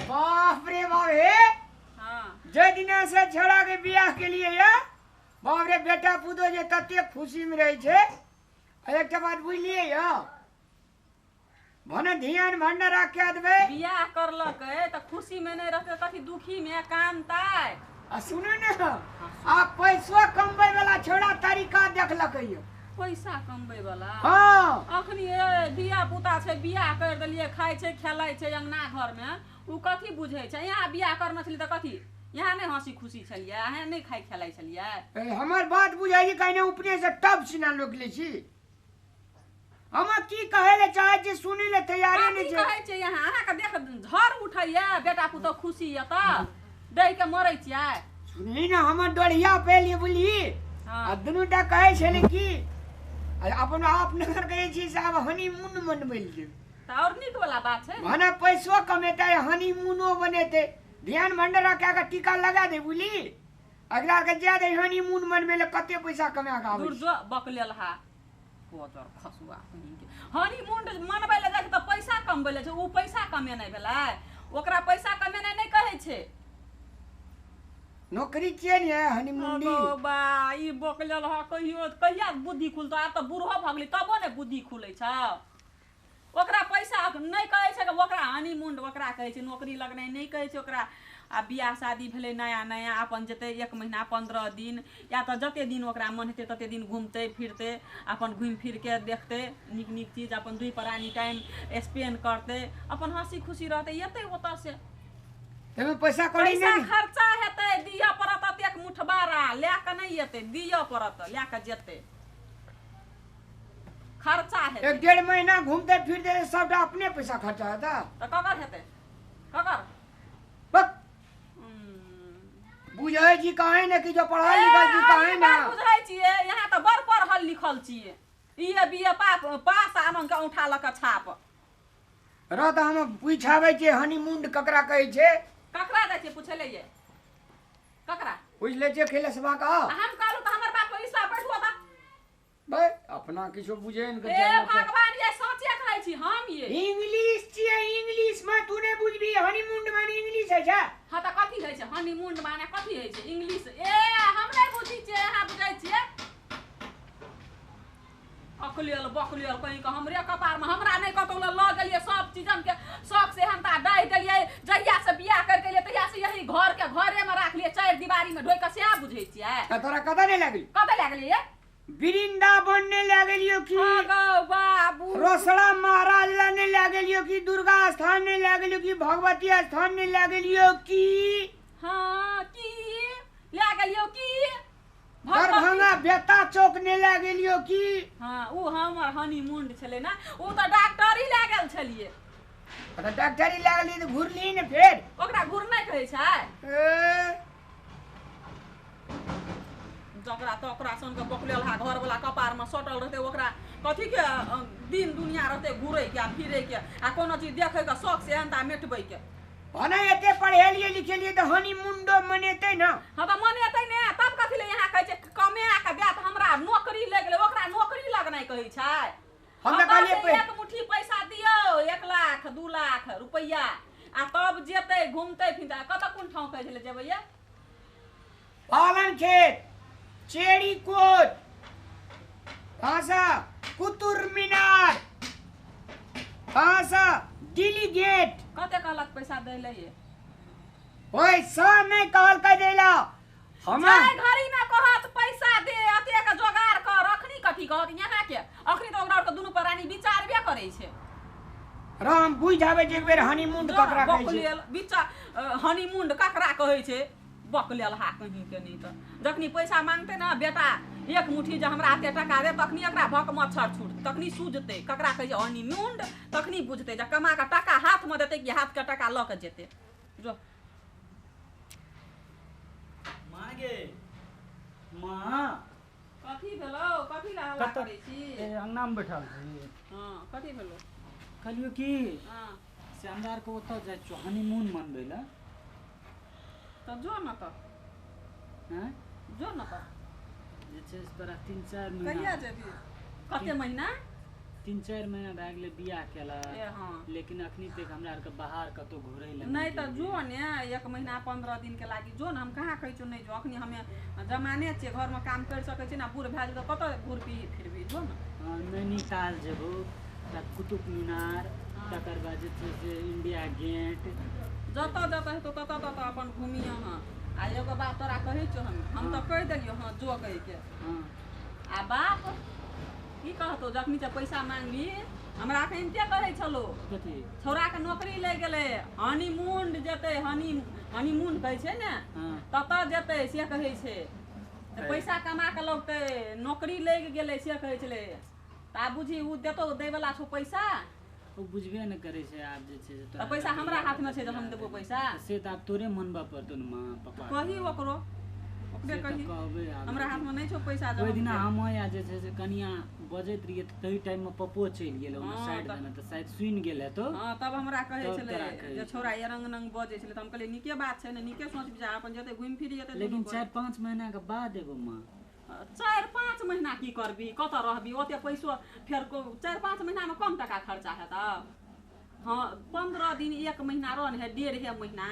बाप रे बाप हे जे दिन से छड़ा के बियाह के लिए या बाप रे बेटा पुतो जे तते खुशी में रहे छे एक बात बुझलिए या भने ध्यान भंडार राख्या देबे बियाह करलक त खुशी में नहीं रहते कथी दुखी में कानताय आ सुनो न आ पैसा कमबै वाला छोड़ा तरीका देखलक यो पैसा कमबै वाला हां अखनी दिया पुता छे बियाह कर देलिए खाय छे खेलाय छे अंगना घर में उ कथी बुझै छे यहाँ बियाह करना छली त कथी यहाँ नहीं हंसी खुशी छलिए यहाँ नहीं खाय खेलाय छलिए हमर बात बुझाई कने उपने से तब सिना लोग ले छी हम की कहे ले चाहे छी सुनी ले तैयारी नहीं छे कहे छे यहाँ अहा के देख झर उठैया बेटा पुतो खुशी या त दे के मरै छियै सुनी ना हमर डोढ़िया पेली बुली आ दुनुटा कहे छले की अपन आप नगर कहे छी साहब हनीमून मनबै ले त और निक वाला बात है भने पैसो कमेते हनीमूनो बनेते ध्यान भंडारा क्या का टीका लगा दे बुली अगला के ज्यादा हनीमून मनबे ले कते पैसा कमा के आबै दुर्जो बकलेल हा पोजर खसुआ हनीमून मनबै ले जाके त पैसा कमबै ले छै उ पैसा कमेनाइ भेलै ओकरा पैसा कमेनाइ नहीं कहै छै नौकरी के ने हनीमून दी बा ई बकलेल हा कहियो कहिया बुद्धि खुलतो आब त बूढ़ो भ गेली तबो ने बुद्धि खुलै छ ओकरा पैसा नहीं कहै छै ओकरा हनीमून ओकरा कहै छै नौकरी लगनाइ नहीं कहै छै ओकरा आ बियाह शादी भेलै नया नया अपन जते 1 महीना 15 दिन या त जते दिन ओकरा मन हेतै तते दिन घूमते फिरते अपन घूम फिर के देखते निक निक चीज अपन दुई परानी टाइम स्पेंड करते अपन हंसी खुशी रहते येते ओत से एमे पैसा कौड़ी नहीं खर्चा हेतै दिया परत एक मुठबारा ले के नहीं येते दिया परत ले के जेते खर्चा है 1.5 महीना घूमते फिरते सबटा अपने पैसा खर्चा होता त ककर हेतै ककर बक बुझै जी काहे ने कि जो पढ़ाई लिखाई जी काहे ना बुझै छिए यहाँ त बड़ पढ़ल लिखल छिए ई बीए पास आनन के उठा ल के छाप र त हम पूछाबै छै हनीमून ककरा कहै छै ककरा दै छै पूछले ये ककरा पूछ ले छै खिलसबा का हम कहलु त हमर बाप पैसा बैठुआ बा बे अपना किछो बुझेन के ए भगवान ये सोचे कहै छी हम ये इंग्लिश छिए इंग्लिश में तू ने बुझबी हनीमून माने इंग्लिश है छै हां त कथि है छै हनीमून माने कथि है छै इंग्लिश ए हम नहीं बुझी छै हां बुझै छिए अकलियल बकलियल कहीं का हमरे कपार में हमरा नहीं कतौ ल गेलिए सब चीजन के शौक से हम ता डाह देलिए जहिया से बियाह कर के लिए तहिया से यही घर के घरे में राख लिए चार दीवारी में ढोइ के से बुझै छिए तोरा कदा नहीं लागली कदा लागली ये वृंदावन ने लागलियो की गो बाबू रोसड़ा महाराज ला ने लागलियो की दुर्गा स्थान ने लागलियो की भगवती स्थान ने लागलियो की हां की लागलियो की दरभंगा बेता चौक ने लागलियो की हां उ हमर हनीमून छले ना उ त डॉक्टरी लागल छलिए त डॉक्टरी लागली त घुरली ने फेर ओकरा घुर नहीं कहै छै जकरा तो ओकरा सन के बकलेल हा घर वाला कपार में सटल रहते ओकरा कथि के दिन दुनिया रहते घुरै के फिरै के आ कोनो चीज देखे के शौक से अंता मेटबै के भने एते पढ़ेलिए लिखेलिए त हनीमून मनेतै न हां त मनेतै ने तब कथि ले यहाँ कहै छै कमे के देत हमरा नौकरी ले गेलै ओकरा नौकरी लगनाइ कहै छै हम त कहलिए एक मुट्ठी पैसा दियौ 1 लाख 2 लाख रुपैया आ तब जेतै घूमतै फिरतै कत कोन ठाव कहै छले जेबै ये पालन खेत चेड़ी कोट भाषा कुतुब मीनार भाषा दिल्ली गेट कते कहलक पैसा दै ले ये पैसा नहीं कहल कह देला हमरा घड़ी में कहत पैसा दे अते के जोगाड़ कर रखनी कथि कहत यहाँ के अखनी तो ओकरा दुनु प्राणी विचारबे करै छै राम बुझ जावे जे बेर हनीमून ककरा कहै छै बकलेल विचार हनीमून ककरा कहै छै बकलेल हा कहीं के नहीं त जखनी पैसा मांगते ना बेटा एक मुट्ठी जे हमरा आते टका दे तखनी एकरा भक मच्छर छूट तखनी सूझते ककरा कहै छै हनीमून तखनी बुझते जे कमा के टका हाथ में देते कि हाथ के टका ल के जेते जो मागे मां कथि भेलो कथि ला हल्ला करै छी ए अंगना में बैठल छी हां कथि भेलो कहलियो की हां शानदार को ओत जाय छ हनीमून मनबै ला त जो न त हैं जो न त जे छै तोरा 3-4 महीना कहिया जेबी कते महीना 3-4 महीना भए गेलै बियाह केला हाँ लेकिन अखनी तक हमरा आर के बाहर कतौ घुरै ले नहीं तो जो ने 1 महीना 15 दिन के लागी जो न हम कहाँ कहै छौ नहीं जो अखनी हमे जमाने छे घर में काम कर सकै छी ना बूढ़ भए जेतौ कत घूर फिरबी जो न नैनीताल जेबो कुतुब मीनार तकर बाद जे छै से इंडिया गेट जत जत हेतौ तत तत अपन घूमी अहाँ आ एगो बात तोरा कहै छौ हम तो कह देलियो हाँ जो कह के हाँ आ बाप की कहतो जखनी से पैसा मांगली हमरा कहिते कहै छलो कथी छौरा के नौकरी ले गेले हनीमून जेते हनीमून कहै छै ने हाँ तत जेते से कहै छै तऽ पैसा कमा के लगते नौकरी लग गेले से कहै छले तऽ आब बुझी उ देतो दै वाला छौ पैसा ओ बुझबे न करे छै आब जे छै से तऽ पैसा हमरा हाथ में छै जे हम देबो पैसा से तऽ आब तोरे मनबा पड़तौ न माँ पापा कही ओकरो ओकरे कही कहबै आब हमरा हाथ में नहीं छौ पैसा ओहि दिना हम या जे छै से कनिया बजैत रहिए तऽ तही टाइम में पप्पो चलि गेल ओना हाँ, साइड देना तऽ शायद सुनि गेल हेतौ हाँ तब हमरा कहै तब छले तोरा कहै जे छै। छौरा ये रंग रंग बजै छले तऽ हम कहलिए नीके बात छै ने नीके सोच विचार अपन जेते घुमि फिर जेते लेकिन 4-5 महीना के बाद एगो माँ 4-5 महीना की करबी कत रहबी ओते पैसो फेर 4-5 महीना में कम टका खर्चा हेतौ हाँ 15 दिन 1 महीना रहन है 1.5 महीना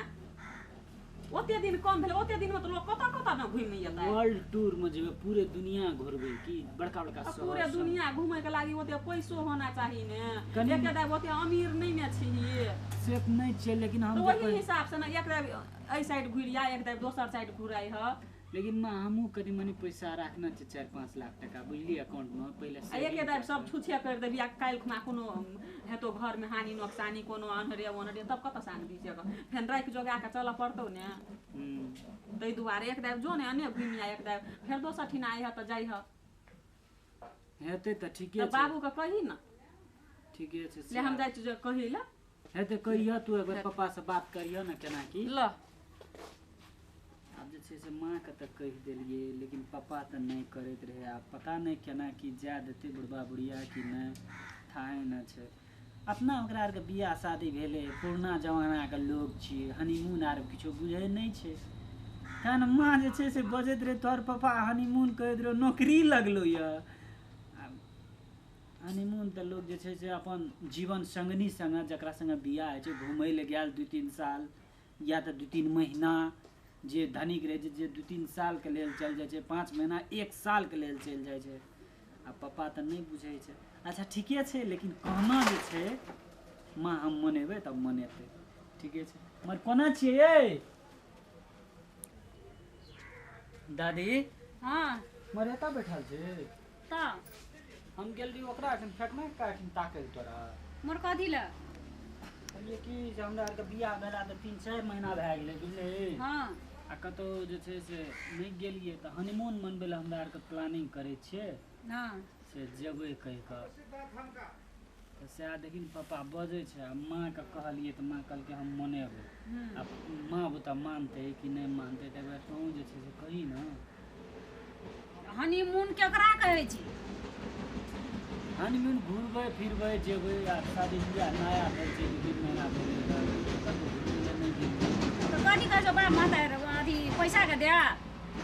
ओते दिन कम भेले ओते दिन में तो लोग कत न घुमि जेतै वर्ल्ड टूर में जेबे पूरे दुनिया घुरबै की बड़का बड़का अब शहर पूरे सब। दुनिया घूमे के लागी ओते पैसो होना चाहिए ने कनी- एक दाय ओते अमीर नहीं ने छिए से तऽ नहि छै लेकिन हम तो जे वही हिसाब से ना एक दाय एहि साइड घुरिया एक दाय दोसर साइड घुराई ह लेकिन माँ हमहूँ कनी मनी पैसा राखना छै 4-5 लाख टका बुझलियै अकाउंट में पहिले आ एक दाय सब छुछे कर देबी आ काल्हि खुना कोनो हेतो घर में हानि नोकसानी कोनो अनहरे ओनहरे तब कत सांग दी जगह फेन राखि जोगा के चल पड़तौ ने ताहि दुआरे एक दाय जो ने अने घुमि आ एक दाय फेर दोसर ठिना आइ ह त जाइ ह हेतै तऽ ठीके त छै बाबू के कही न ठीके छै ले हम जाइ छी कही ल हेतै कहिया तू एक बेर पापा से बात करियो न केना की ल आब जे छै से माँ के तऽ कहि देलियै लेकिन पापा तऽ नहि करैत रहे आब पता नहि केना की जाय देतै बुढ़बा बुढ़िया कि नहि थाहे न छै अपना ओकरा आरके बियाह शादी भेलै पुरना जमानाके लोग छियै हनीमून आर किछो बुझै नहि छै तहन माँ जे छै से बजैत रहे तोहर पापा हनीमून कहैत रहे नौकरी लगलो यऽ हनीमून तऽ लोग जे छै से अपन जीवन संगनी संगे जकरा संगे बियाह होइ छै घुमै लए गेल 2-3 साल या तऽ 2-3 महीना जे धनिक रहै छै जे 2-3 साल के लेल चलि जाइ छै 5 महीना 1 साल के लेल चलि जाइ छै आ पापा तऽ नहि बुझै छै अच्छा ठीके छै लेकिन कहना जे छै माँ हम मनेबै तब मनेतै ठीके छै मगर कोना छियै यै दादी हाँ मर एतऽ बैठल छै त हम गेल रही ओकरा एखन फेकना काटि ताकै तोरा मोर कथी ल कहलिए कि जे हमरा आरके बियाह भेला तऽ 3-4 महीना भए गेलै बुझलियै हाँ आ कतहु जे छै से नहि गेलियै तऽ हनीमून मनबै लए हमरा आरके प्लानिंग करै छियै हाँ से जेबै कहि कऽ तऽ सएह देखिन पापा बजै छै आ माँके कहलियै तऽ माँ कहलकै हम मनेबै आ माँ बता मानतै कि नहि मानतै तऽ एकबार तोँ जे छै से कही ने हनीमून केकरा कहै छी हनीमून घुरबै फिरबै जेबै आ शादी बियाह नया भेल छै 2 महीना भेलै तऽ कतहु घुरै लए नहि गेलियै तो कथी कहै छौ बड़ा माता अथी पैसा के दे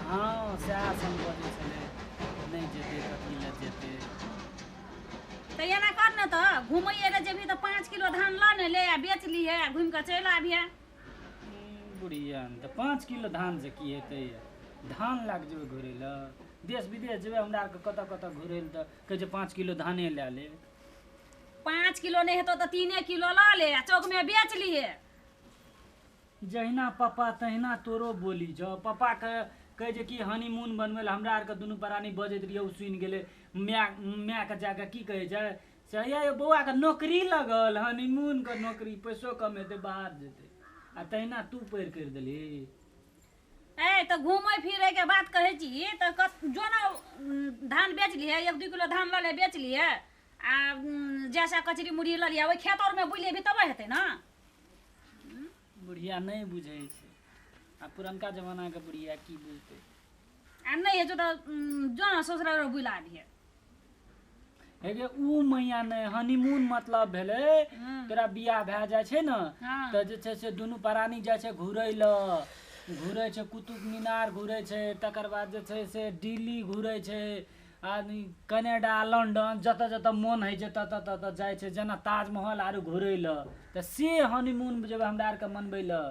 हाँ सएह सब बजै छलै नहि जेतै कथी लए जेतै तो एना कर न तो घूमैए लए जेबही तो 5 किलो धान ल ने ले आ बेच लिहे घूम के चलि आबिहे बुढ़िया तऽ 5 किलो धान से की हेतै धान लाग जेबै घुरै लए देश विदेश जेबै हमरा आरके कतऽ घुरै लए तऽ कहै छै 5 किलो धाने लए ले 5 किलो नहीं हेतो तो 3 किलो ल ले आ चौक में बेच लिहे जहिना पापा तहिना तोरो बोली छौ पापा के कहै छै कि हनीमून बनबै लए हमरा आरके दुनू प्राणी बजैत रहिए ओ सुनि गेलै माय के जाके की कहै छै से हे बौआ के नौकरी लगल हनीमून के नौकरी पैसो कमेतै बाहर जेतै आ तहिना तू पैर करि देली ए तो घूमे फिरे के बात कहै छी तो जो ना धान बेच लिए 1-2 किलो धान ल ले बेच लिए आ जैसा कचरी मुड़ी ल लिया ओहि खेत और में बुलिए भी तब हेतै ना बुढ़िया नहीं बुझे छै आ पुरनका जमाना के बुढ़िया की बुझतै आ नहीं है जो तो जो ना ससुराल रो बुला दिए हे गे ऊ मैया नहीं हनीमून मतलब भेलै तोरा बियाह भए जाइ छै ने हाँ। तऽ जे छै से दुनू प्राणी जाइ छै घुरै लए घुरै छै कुतुब मीनार घुरै छै तकर बाद जे छै से दिल्ली घुरै छै आदमी कनाडा लंदन जतऽ जतऽ मोन होइ छै ततऽ ततऽ जाइ छै जेना ताजमहल आरो घुरै लऽ तऽ से हनीमून जेबै हमरा आरके मनबै लऽ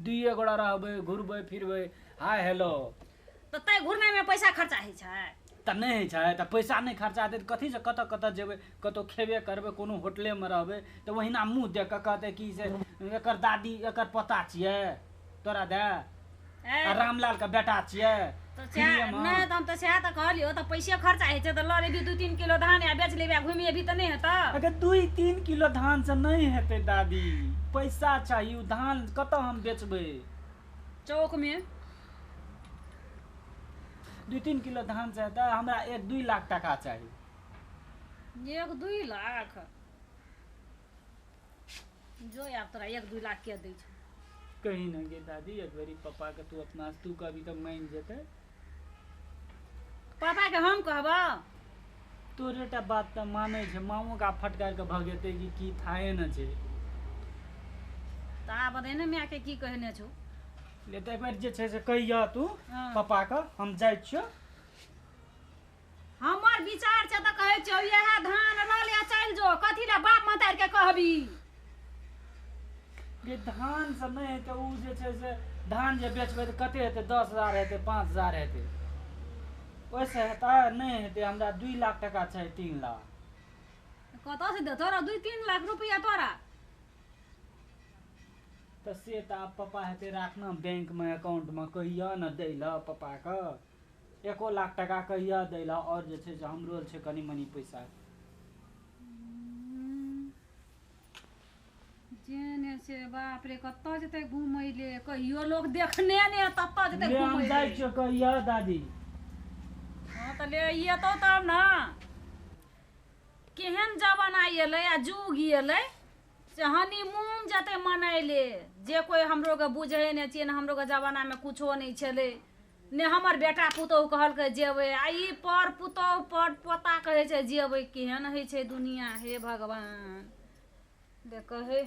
दुइए गोड़ा रहबै घुरबै फिरबै हाय हेलो तऽ तै घुरनाइमे पैसा खर्चा होइ छै तऽ नहि होइ छै तऽ पैसा नहि खर्चा हेतै तऽ कथीसँ कतऽ कतऽ जेबै कतहु खेबे करबै कोनो होटलेमे रहबै तऽ ओहिना मुँह देख कऽ कहतै कि से एकर दादी एकर पोता छियै तोरा दे आ रामलालके बेटा छियै नहीं तो हम तो सएह तऽ कहलियो तऽ पैसे खर्चा होइ छै तऽ लऽ लेबी 2-3 किलो धान आ बेच लेबी आ घुमि एबी तऽ नहीं हेतै अगर 2-3 किलो धान से नहीं हेतै दादी पैसा चाहिए धान कतऽ हम बेचबै चौक में 2-3 किलो धान से हेतै हमरा 1-2 लाख टका चाहिए 1-2 लाख जो यार तोरा 1-2 लाख के दै छै कहीं न गे दादी एक बारी पापा के तू अपना तू कभी तक मान जेते पापा के हम कहबो तोरेटा बात तऽ मानै छै मामू का फटकार के भगेतै की थाहे न छै ता बदे ने माय के की कहने छौ ले तऽ एहिबर जे छै से कहिया तू हाँ। पापा के हम जाइ छियो हमर विचार छै तऽ कहै छियौ इएह धान लऽ ले चल जो कथी ले बाप मतार के कहबी ये धान सब नहीं हेतै उ जे छै से धान जे बेचबै तऽ कते हेतै 10,000 हेतै 5,000 हेतै ओइसे हेतै नहीं हेतै हमरा 2 लाख टका चाहिए 3 लाख कतऽ से दे तोरा 2-3 लाख रुपया तोरा तऽ से तऽ आब पापा हेतै राखना बैंक में अकाउंट में कहिया न दै ल पापा के 1 लाख टका कहिया दै ल और जे छै से हमरो छै कनी मनी पैसा जेने से बाप रे कतऽ जेतै घुमै ले कहियो लोग देखने ने ततऽ जेतै ले हम घुमै जाइ ले छियो कहिया दादी हां तऽ ले येतौ तब ना केहन जमाना एलै आ जुग एलै से हनीमून जते मनैले जे कोई हमरो के बुझै ने छियै ने हमरो के जमाना में कुछो नहीं छलै ने हमर बेटा पुतौह कहलकै जेबै आ ई पर पुतौह पर पोता कहै छै जेबै केहन होइ छै दुनिया हे भगवान देख हे